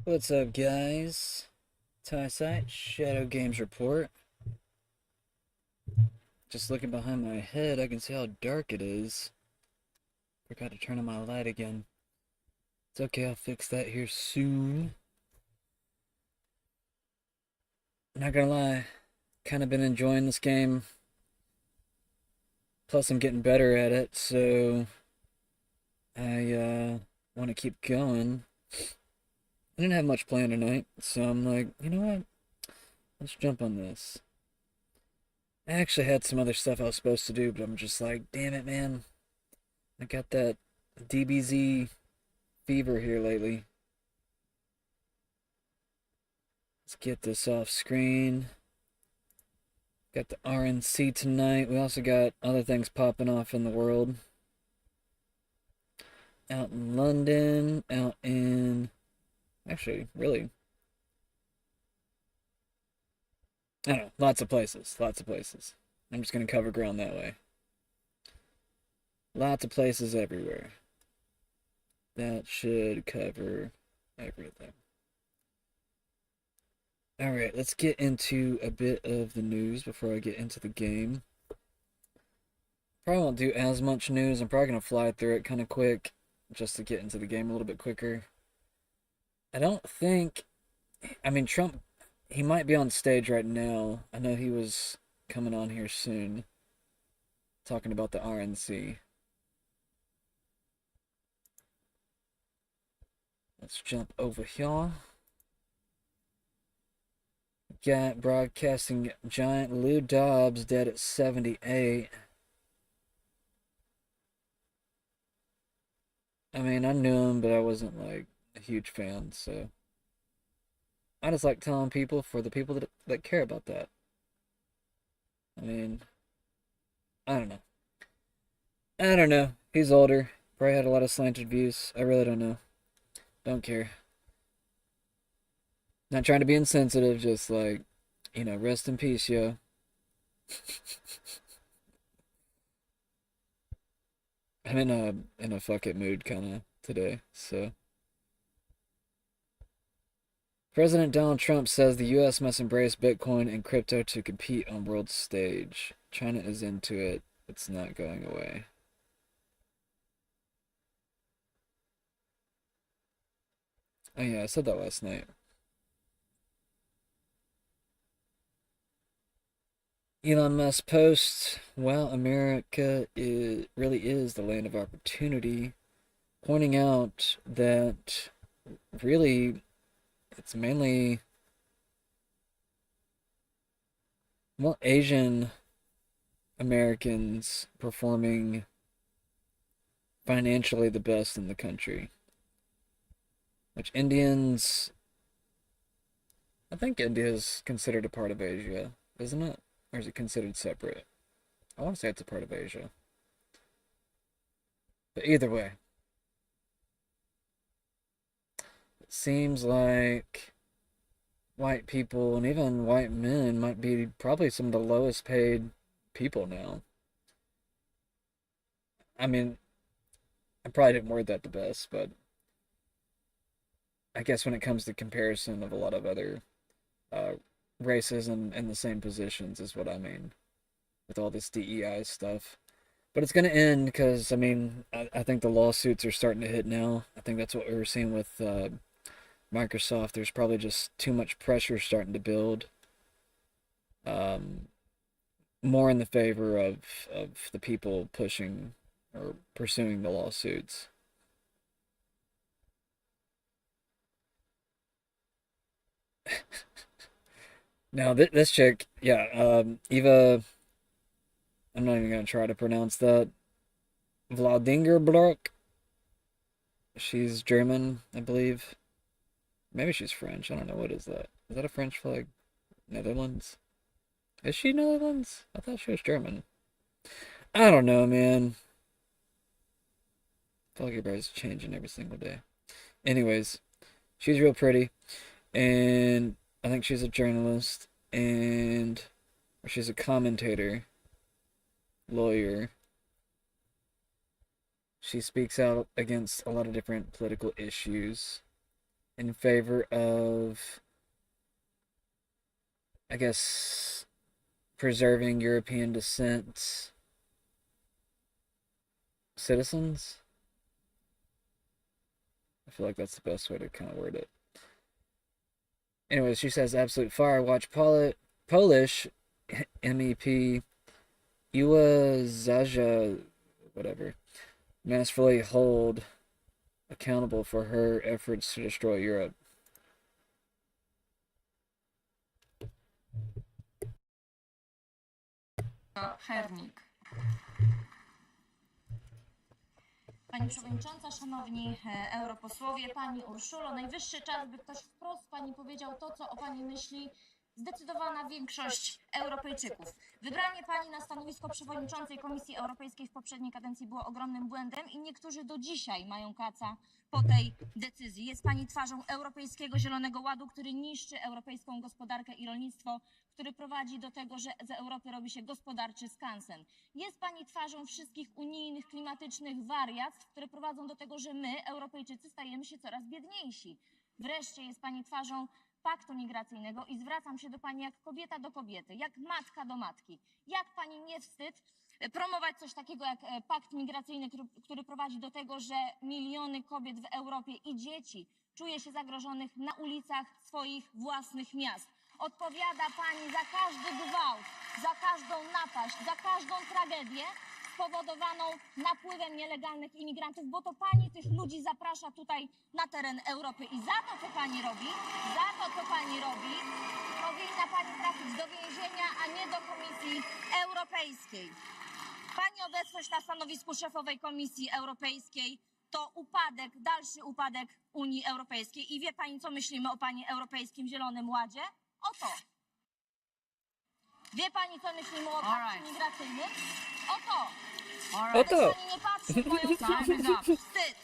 What's up, guys? Tie Sight Shadow Games Report. Just looking behind my head, I can see how dark it is. Forgot to turn on my light again. It's okay, I'll fix that here soon. Not gonna lie, kind of been enjoying this game. Plus, I'm getting better at it, so I want to keep going. I didn't have much planned tonight, so I'm like, you know what? Let's jump on this. I actually had some other stuff I was supposed to do, but I'm just like, damn it, man. I got that DBZ fever here lately. Let's get this off screen. Got the RNC tonight. We also got other things popping off in the world. Out in London, out in... Actually, really... I don't know, lots of places. Lots of places. I'm just going to cover ground that way. Lots of places everywhere. That should cover everything. Alright, let's get into a bit of the news before I get into the game. Probably won't do as much news. I'm probably going to fly through it kind of quick just to get into the game a little bit quicker. I don't think... I mean, Trump, he might be on stage right now. I know he was coming on here soon talking about the RNC. Let's jump over here. Got broadcasting giant Lou Dobbs dead at 78. I mean, I knew him, but I wasn't like a huge fan, so I just like telling people for the people that care about that. I mean, I don't know. I don't know. He's older. Probably had a lot of slanted views. I really don't know. Don't care. Not trying to be insensitive, just like, rest in peace, yo. I'm in a fuck it mood kind of today, so. President Donald Trump says the U.S. must embrace Bitcoin and crypto to compete on world stage. China is into it. It's not going away. Oh yeah, I said that last night. Elon Musk posts, well, America really is the land of opportunity, pointing out that really it's mainly, well, Asian Americans performing financially the best in the country. Which Indians, I think India is considered a part of Asia, isn't it? Or is it considered separate? I want to say it's a part of Asia. But either way, it seems like white people and even white men might be probably some of the lowest paid people now. I mean, I probably didn't word that the best, but I guess when it comes to comparison of a lot of other uh, races in the same positions is what I mean with all this DEI stuff. But it's going to end because, I mean, I think the lawsuits are starting to hit now. I think that's what we were seeing with Microsoft. There's probably just too much pressure starting to build. Um, More in the favor of the people pushing or pursuing the lawsuits. Now, this chick, yeah, Eva, I'm not even going to try to pronounce that. Vladingerbrook. She's German, I believe. Maybe she's French. I don't know. What is that? Is that a French flag? Netherlands? Is she Netherlands? I thought she was German. I don't know, man. I feel like everybody's changing every single day. Anyways, she's real pretty. And I think she's a journalist. And or she's a commentator, lawyer. She speaks out against a lot of different political issues. in favor of, I guess, preserving European descent citizens. I feel like that's the best way to kind of word it. Anyways, she says, absolute fire. Watch Polish MEP Ewa Zaja, whatever, masterfully hold accountable for her efforts to destroy Europe. Hernik. Pani Przewodnicząca, Szanowni Europosłowie, Pani Urszulo, najwyższy czas, by ktoś wprost Pani powiedział to, co o Pani myśli zdecydowana większość Europejczyków. Wybranie Pani na stanowisko przewodniczącej Komisji Europejskiej w poprzedniej kadencji było ogromnym błędem i niektórzy do dzisiaj mają kaca po tej decyzji. Jest Pani twarzą Europejskiego Zielonego Ładu, który niszczy europejską gospodarkę i rolnictwo, który prowadzi do tego, że z Europy robi się gospodarczy skansen. Jest Pani twarzą wszystkich unijnych, klimatycznych wariactw, które prowadzą do tego, że my, Europejczycy, stajemy się coraz biedniejsi. Wreszcie jest Pani twarzą paktu migracyjnego i zwracam się do Pani jak kobieta do kobiety, jak matka do matki. Jak Pani nie wstyd promować coś takiego jak pakt migracyjny, który prowadzi do tego, że miliony kobiet w Europie i dzieci czuje się zagrożonych na ulicach swoich własnych miast. Odpowiada Pani za każdy gwałt, za każdą napaść, za każdą tragedię spowodowaną napływem nielegalnych imigrantów, bo to Pani tych ludzi zaprasza tutaj na teren Europy. I za to, co Pani robi, powinna Pani trafić do więzienia, a nie do Komisji Europejskiej. Pani obecność na stanowisku szefowej Komisji Europejskiej to upadek, dalszy upadek Unii Europejskiej. I wie Pani, co myślimy o Pani Europejskim Zielonym Ładzie? Oto. Wie Pani, co myślimy o pakcie migracyjnym? Oto. Oto. Pani nie patrzy w moją stronę. Wstyd.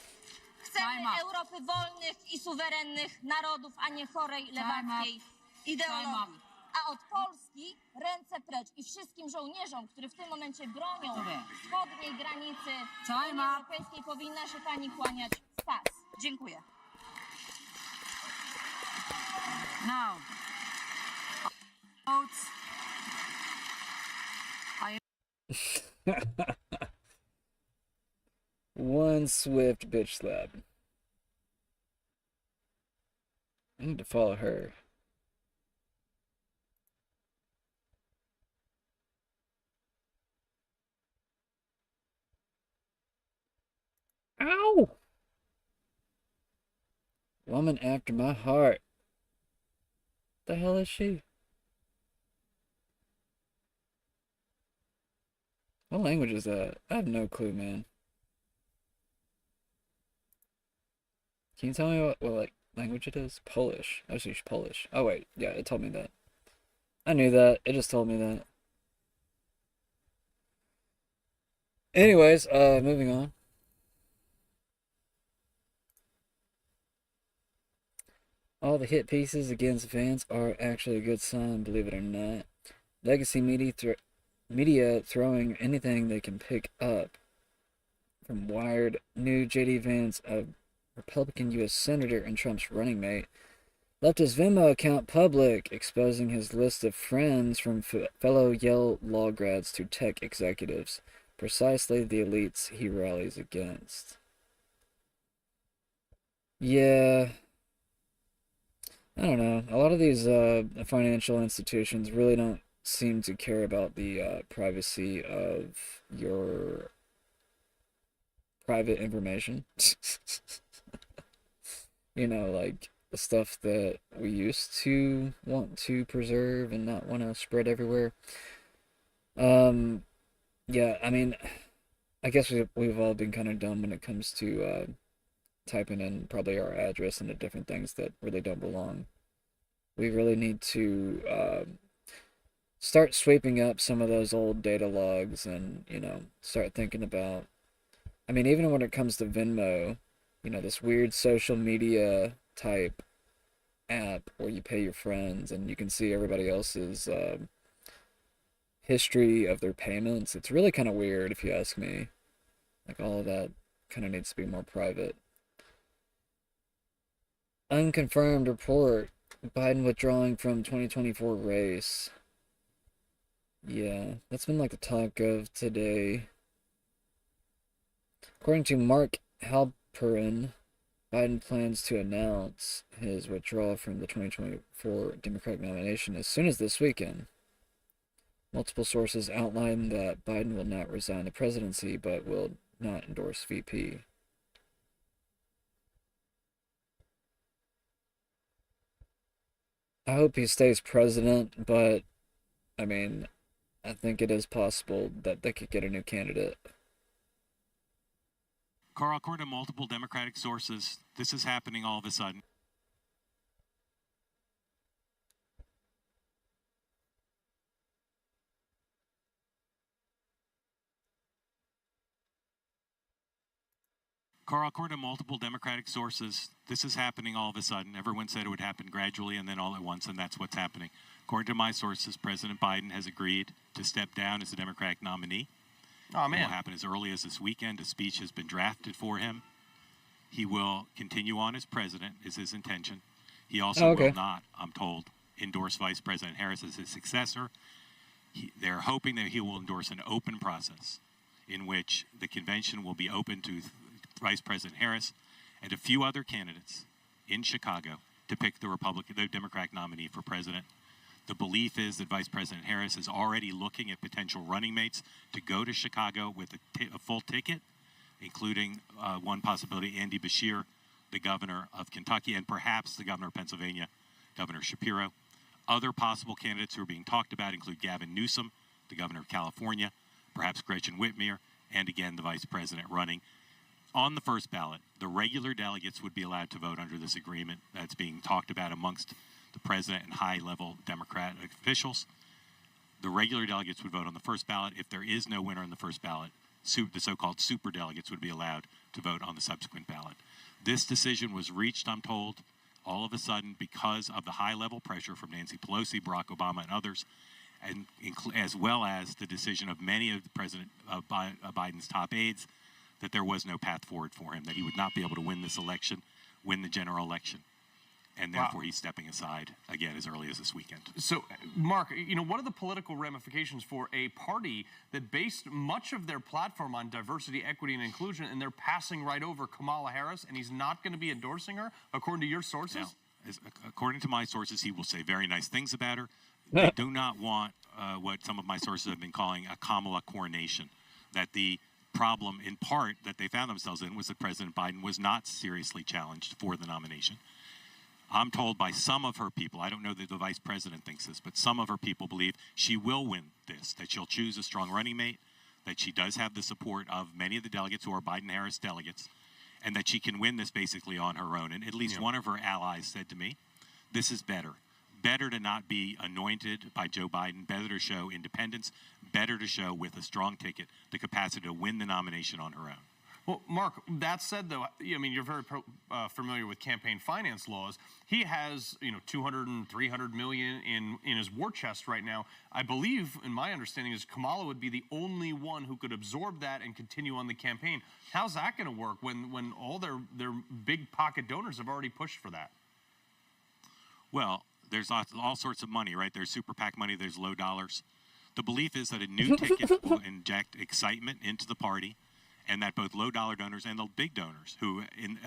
Chcemy Europy wolnych i suwerennych narodów, a nie chorej lewackiej ideologii. A od Polski ręce precz i wszystkim żołnierzom, którzy w tym momencie bronią wschodniej granicy Unii Europejskiej, powinna się Pani kłaniać w pas. Dziękuję. Now. One swift bitch slap. I need to follow her. Ow! Woman after my heart. The hell is she? What language is that? I have no clue, man. Can you tell me what like language it is? Polish. I she's Polish. Oh wait, yeah, it told me that. I knew that. It just told me that. Anyways, moving on. All the hit pieces against fans are actually a good sign, believe it or not. Legacy media throwing anything they can pick up. From Wired, new J.D. Vance, a Republican U.S. Senator and Trump's running mate, left his Venmo account public, exposing his list of friends from fellow Yale law grads to tech executives, precisely the elites he rallies against. Yeah, I don't know. A lot of these financial institutions really don't seem to care about the privacy of your private information. You know, like the stuff that we used to want to preserve and not want to spread everywhere. Yeah, I mean, I guess we've all been kind of dumb when it comes to typing in probably our address into different things that really don't belong. We really need to start sweeping up some of those old data logs and, you know, start thinking about, I mean, even when it comes to Venmo, you know, this weird social media type app where you pay your friends and you can see everybody else's history of their payments. It's really kind of weird if you ask me. Like all of that kind of needs to be more private. Unconfirmed report. Biden withdrawing from 2024 race. Yeah, that's been like the talk of today. According to Mark Halperin, Biden plans to announce his withdrawal from the 2024 Democratic nomination as soon as this weekend. Multiple sources outline that Biden will not resign the presidency but will not endorse VP. I hope he stays president, but I mean, I think it is possible that they could get a new candidate. Carl, according to multiple Democratic sources, this is happening all of a sudden. Carl, according to multiple Democratic sources, this is happening all of a sudden. Everyone said it would happen gradually and then all at once, and that's what's happening. According to my sources, President Biden has agreed to step down as the Democratic nominee. Oh, man. It will happen as early as this weekend. A speech has been drafted for him. He will continue on as president, is his intention. He also will not, I'm told, endorse Vice President Harris as his successor. They're hoping that he will endorse an open process in which the convention will be open to Vice President Harris and a few other candidates in Chicago to pick the Democratic nominee for president. The belief is that Vice President Harris is already looking at potential running mates to go to Chicago with a full ticket, including one possibility, Andy Beshear, the governor of Kentucky, and perhaps the governor of Pennsylvania, Governor Shapiro. Other possible candidates who are being talked about include Gavin Newsom, the governor of California, perhaps Gretchen Whitmer, and again, the vice president running. On the first ballot, the regular delegates would be allowed to vote under this agreement that's being talked about amongst the president and high-level Democratic officials. The regular delegates would vote on the first ballot. If there is no winner on the first ballot, the so-called super delegates would be allowed to vote on the subsequent ballot. This decision was reached, I'm told, all of a sudden because of the high-level pressure from Nancy Pelosi, Barack Obama, and others, and as well as the decision of many of President Biden's top aides that there was no path forward for him, that he would not be able to win this election, win the general election. And therefore, he's stepping aside again as early as this weekend. So, Mark, what are the political ramifications for a party that based much of their platform on diversity, equity, and inclusion, and they're passing right over Kamala Harris, and he's not going to be endorsing her, according to your sources? Now, according to my sources, he will say very nice things about her. They do not want what some of my sources have been calling a Kamala coronation, that the problem, in part, that they found themselves in was that President Biden was not seriously challenged for the nomination. I'm told by some of her people, I don't know that the vice president thinks this, but some of her people believe she will win this, that she'll choose a strong running mate, that she does have the support of many of the delegates who are Biden-Harris delegates, and that she can win this basically on her own. And at least one of her allies said to me, this is better. Better to not be anointed by Joe Biden, better to show independence, better to show with a strong ticket the capacity to win the nomination on her own. Well, Mark, that said, though, you're very familiar with campaign finance laws. He has, 200 and 300 million in his war chest right now. I believe, in my understanding, is Kamala would be the only one who could absorb that and continue on the campaign. How's that going to work when all their big pocket donors have already pushed for that? Well, there's all sorts of money, right? There's super PAC money, there's low dollars. The belief is that a new ticket will inject excitement into the party, and that both low-dollar donors and the big donors, who in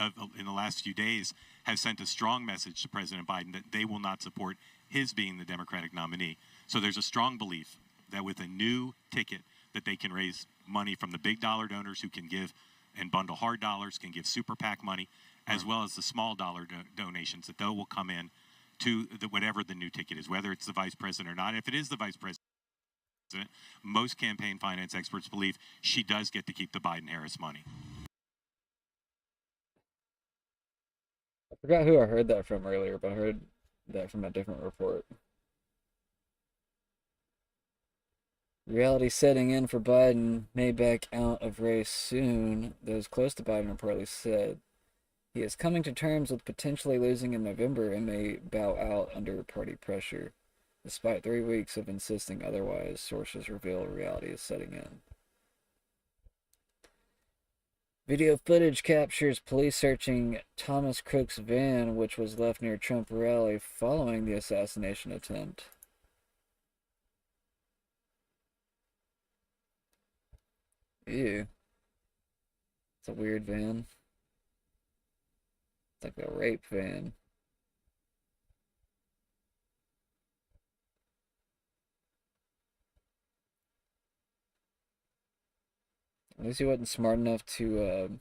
the last few days have sent a strong message to President Biden that they will not support his being the Democratic nominee. So there's a strong belief that with a new ticket that they can raise money from the big dollar donors who can give and bundle hard dollars, can give super PAC money, as well as the small dollar donations that they will come in to whatever the new ticket is, whether it's the vice president or not. And if it is the vice president, most campaign finance experts believe she does get to keep the Biden-Harris money. I forgot who I heard that from earlier, but I heard that from a different report. Reality setting in for Biden, may back out of race soon. Those close to Biden reportedly said he is coming to terms with potentially losing in November and may bow out under party pressure. Despite 3 weeks of insisting otherwise, sources reveal reality is setting in. Video footage captures police searching Thomas Crook's van, which was left near Trump rally following the assassination attempt. Ew. It's a weird van. It's like a rape van. At least he wasn't smart enough to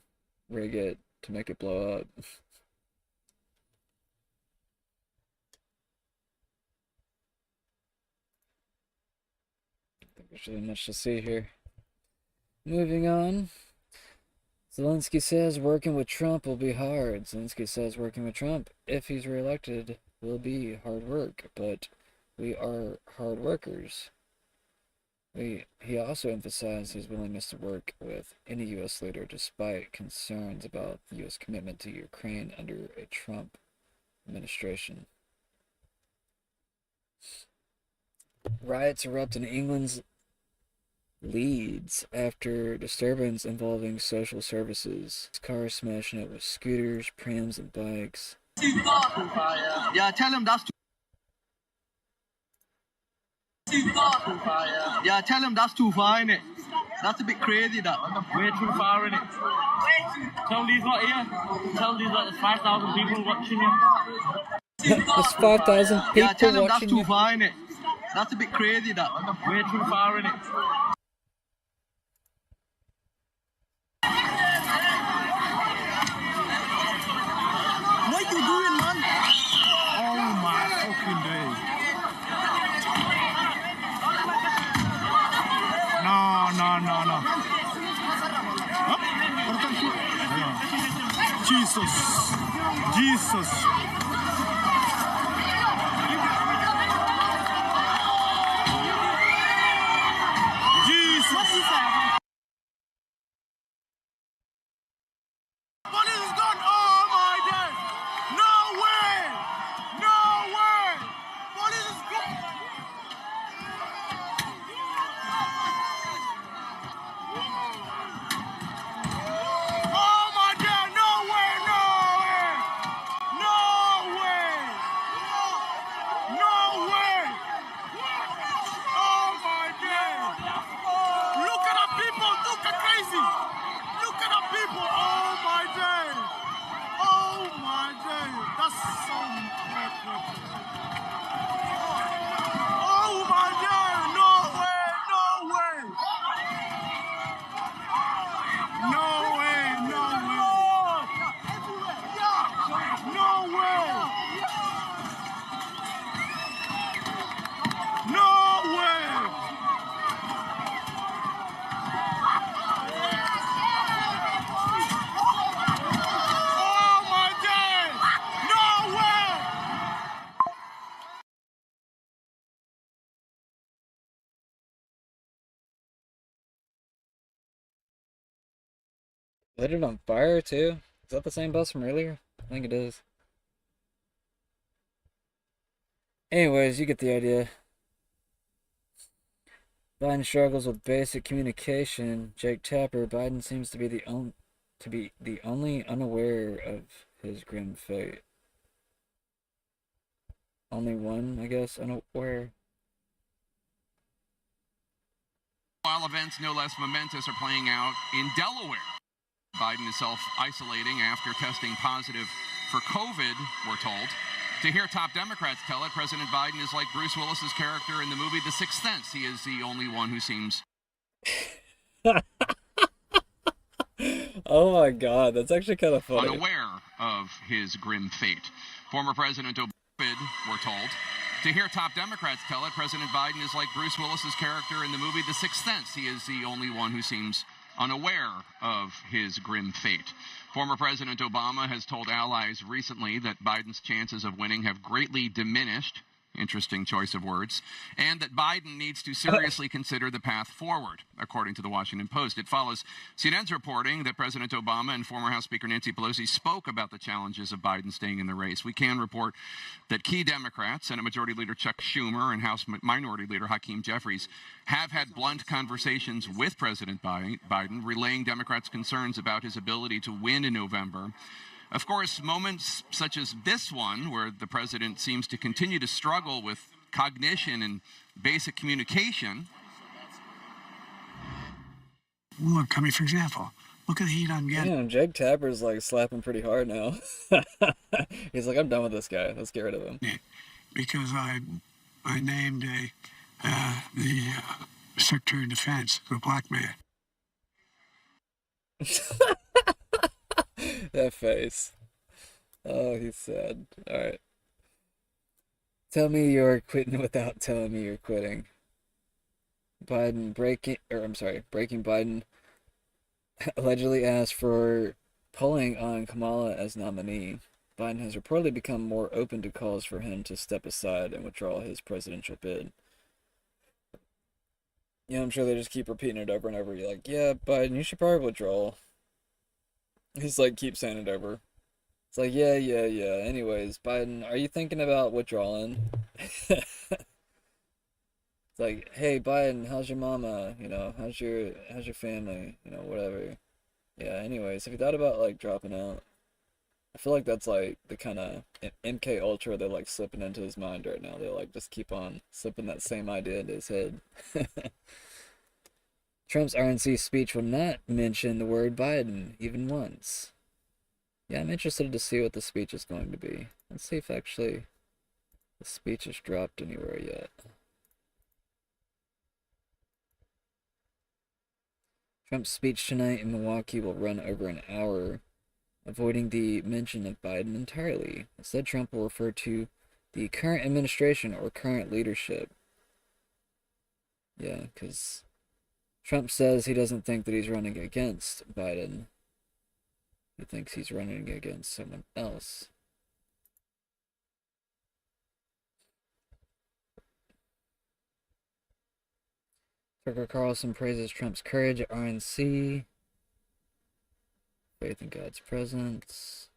rig it to make it blow up. I think there's really much to see here. Moving on. Zelensky says working with Trump will be hard. Zelensky says working with Trump, if he's reelected, will be hard work, but we are hard workers. He also emphasized his willingness to work with any U.S. leader despite concerns about the U.S. commitment to Ukraine under a Trump administration. Riots erupt in England's Leeds after disturbance involving social services. Cars smashing up with scooters, prams, and bikes. Yeah, tell him that's too far. Yeah, tell him that's too far, innit? That's a bit crazy, that. Way too far, innit? Tell these lot here. Tell these lot there's 5,000 people watching you. There's 5,000 people yeah, tell him watching that's too you. far, innit? That's a bit crazy, that. Way too far, innit? What you doing, man? Oh my fucking days. No. Huh? Jesus. What is going on? Oh my days! No way! What is going on? Oh my God! No way! Oh my God! Look at the people! Look at crazy! Look at the people! Oh my God! That's so incredible! Oh my God! No way! Lit it on fire too? Is that the same bus from earlier? I think it is. Anyways, you get the idea. Biden struggles with basic communication. Jake Tapper. Biden seems to be the only unaware of his grim fate. Only one, I guess, unaware. While events no less momentous are playing out in Delaware. Biden is self-isolating after testing positive for COVID, we're told. To hear top Democrats tell it, President Biden is like Bruce Willis's character in the movie The Sixth Sense. He is the only one who seems... Oh my God, that's actually kind of funny. ...unaware of his grim fate. Former President Obama, we're told. To hear top Democrats tell it, President Biden is like Bruce Willis's character in the movie The Sixth Sense. He is the only one who seems unaware of his grim fate. Former President Obama has told allies recently that Biden's chances of winning have greatly diminished interesting choice of words, and that Biden needs to seriously consider the path forward, according to the Washington Post. It follows CNN's reporting that President Obama and former House Speaker Nancy Pelosi spoke about the challenges of Biden staying in the race. We can report that key Democrats, Senate Majority Leader Chuck Schumer and House Minority Leader Hakeem Jeffries, have had blunt conversations with President Biden, relaying Democrats' concerns about his ability to win in November. Of course, moments such as this one, where the president seems to continue to struggle with cognition and basic communication. Look, I mean, for example, look at the heat I'm getting. Damn, Jake Tapper's like slapping pretty hard now. He's like, I'm done with this guy. Let's get rid of him. Because I named the Secretary of Defense a black man. That face. Oh, he's sad. Alright. Tell me you're quitting without telling me you're quitting. Breaking Biden allegedly asked for polling on Kamala as nominee. Biden has reportedly become more open to calls for him to step aside and withdraw his presidential bid. Yeah, I'm sure they just keep repeating it over and over. You're like, yeah, Biden, you should probably withdraw. He's like, keep saying it over. It's like, yeah. Anyways, Biden, are you thinking about withdrawing? It's like, hey, Biden, how's your mama? You know, how's your family? You know, whatever. Yeah, anyways, have you thought about, like, dropping out? I feel like that's, like, the kind of MK Ultra they're, like, slipping into his mind right now. They like, just keep on slipping that same idea into his head. Trump's RNC speech will not mention the word Biden even once. Yeah, I'm interested to see what the speech is going to be. Let's see if actually the speech is dropped anywhere yet. Trump's speech tonight in Milwaukee will run over an hour, avoiding the mention of Biden entirely. Instead, Trump will refer to the current administration or current leadership. Yeah, because Trump says he doesn't think that he's running against Biden. He thinks he's running against someone else. Tucker Carlson praises Trump's courage at RNC. Faith in God's presence.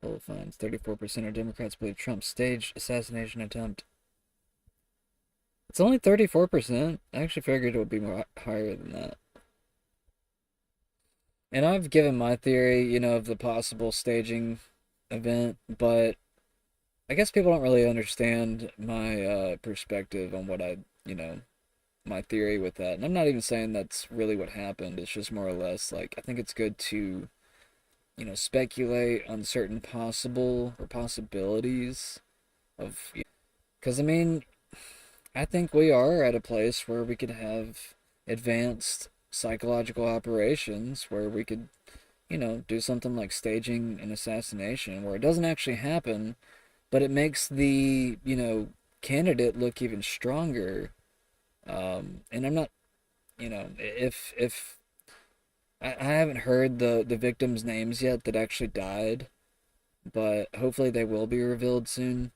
Poll finds 34% of Democrats believe Trump staged assassination attempt. It's only 34%. I actually figured it would be more higher than that. And I've given my theory, you know, of the possible staging event, but I guess people don't really understand my perspective on what my theory with that. And I'm not even saying that's really what happened. It's just more or less like, I think it's good to, you know, speculate on certain possibilities of, because I mean, I think we are at a place where we could have advanced psychological operations where we could, you know, do something like staging an assassination where it doesn't actually happen, but it makes the, you know, candidate look even stronger. And I'm not, you know, if I haven't heard the victims' names yet that actually died, but hopefully they will be revealed soon.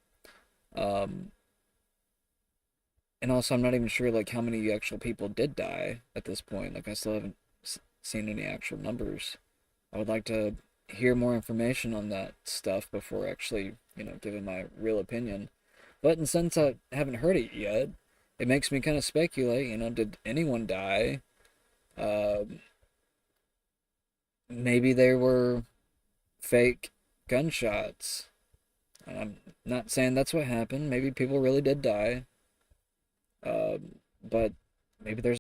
And also, I'm not even sure, like, how many actual people did die at this point. Like, I still haven't seen any actual numbers. I would like to hear more information on that stuff before actually, you know, giving my real opinion. But since I haven't heard it yet, it makes me kind of speculate, you know, did anyone die? Maybe they were fake gunshots. I'm not saying that's what happened. Maybe people really did die. But maybe there's